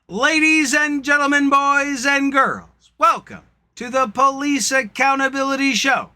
Ladies and gentlemen, boys and girls, welcome to the Police Accountability Show.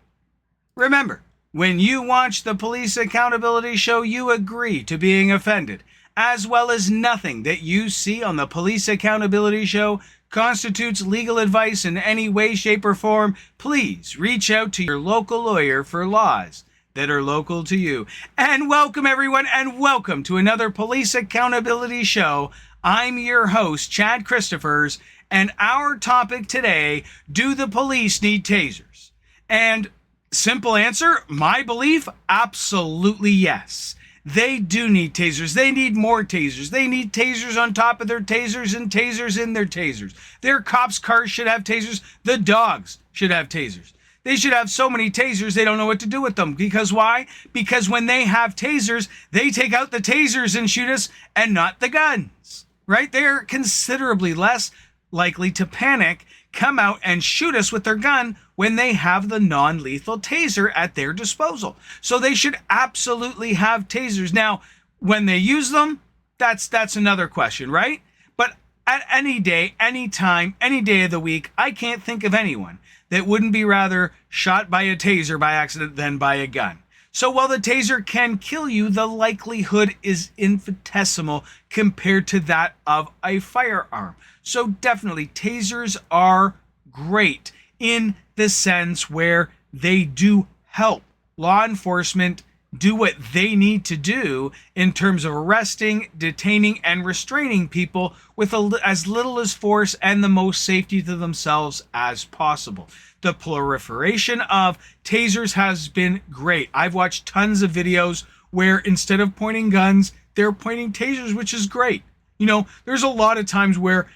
Remember, when you watch the Police Accountability Show, you agree to being offended, as well as nothing that you see on the Police Accountability Show constitutes legal advice in any way, shape, or form. Please reach out to your local lawyer for laws that are local to you. And welcome, everyone, and welcome to another Police Accountability Show. I'm your host, Chad Christophers, and our topic today, do the police need tasers? And simple answer, my belief, absolutely yes. They do need tasers. They need more tasers. They need tasers on top of their tasers and tasers in their tasers. Their cops' cars should have tasers. The dogs should have tasers. They should have so many tasers, they don't know what to do with them. Because why? Because when they have tasers, they take out the tasers and shoot us and not the guns. Right? They're considerably less likely to panic, come out and shoot us with their gun when they have the non-lethal taser at their disposal. So they should absolutely have tasers. Now, when they use them, that's another question, right? But at any day, any time, any day of the week, I can't think of anyone that wouldn't be rather shot by a taser by accident than by a gun. So while the taser can kill you, the likelihood is infinitesimal compared to that of a firearm. So definitely, tasers are great in the sense where they do help law enforcement do what they need to do in terms of arresting, detaining, and restraining people with as little as force and the most safety to themselves as possible. The proliferation of tasers has been great. I've watched tons of videos where instead of pointing guns, they're pointing tasers, which is great. You know, there's a lot of times where,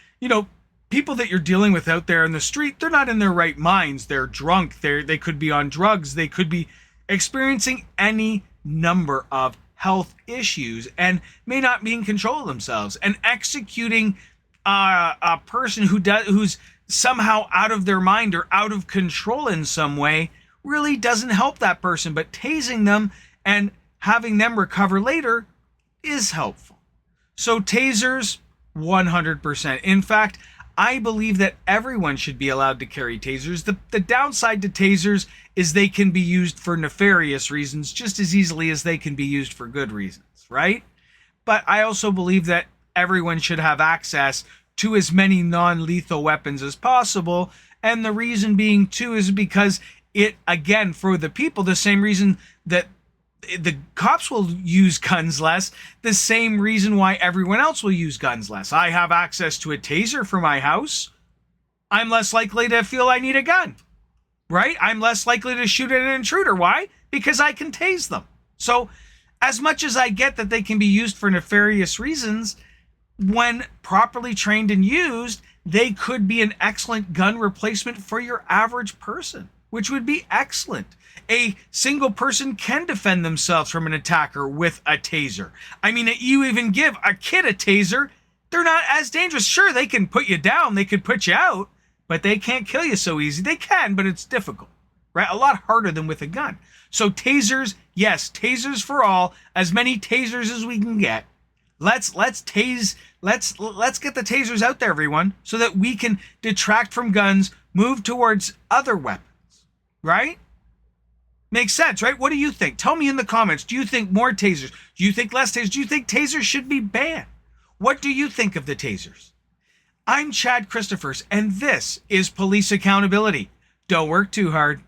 people that you're dealing with out there in the street, they're not in their right minds. They're drunk. They could be on drugs. They could be experiencing any number of health issues and may not be in control of themselves. And executing a person who's somehow out of their mind or out of control in some way really doesn't help that person. But tasing them and having them recover later is helpful. So tasers, 100%. In fact, I believe that everyone should be allowed to carry tasers. The downside to tasers is they can be used for nefarious reasons just as easily as they can be used for good reasons, right? But I also believe that everyone should have access to as many non-lethal weapons as possible. And the reason being, too, is because it, again, for the people, the same reason that the cops will use guns less, the same reason why everyone else will use guns less. I have access to a taser for my house. I'm less likely to feel I need a gun, right? I'm less likely to shoot at an intruder. Why? Because I can tase them. So as much as I get that they can be used for nefarious reasons, when properly trained and used, they could be an excellent gun replacement for your average person, which would be excellent. A single person can defend themselves from an attacker with a taser. I mean, you even give a kid a taser, they're not as dangerous. Sure, they can put you down, they could put you out, but they can't kill you so easy. They can, but it's difficult, right? A lot harder than with a gun. So tasers, yes, tasers for all, as many tasers as we can get. Let's get the tasers out there, everyone, so that we can detract from guns, move towards other weapons, right? Makes sense, right? What do you think? Tell me in the comments. Do you think more tasers? Do you think less tasers? Do you think tasers should be banned? What do you think of the tasers? I'm Chad Christophers, and this is Police Accountability. Don't work too hard.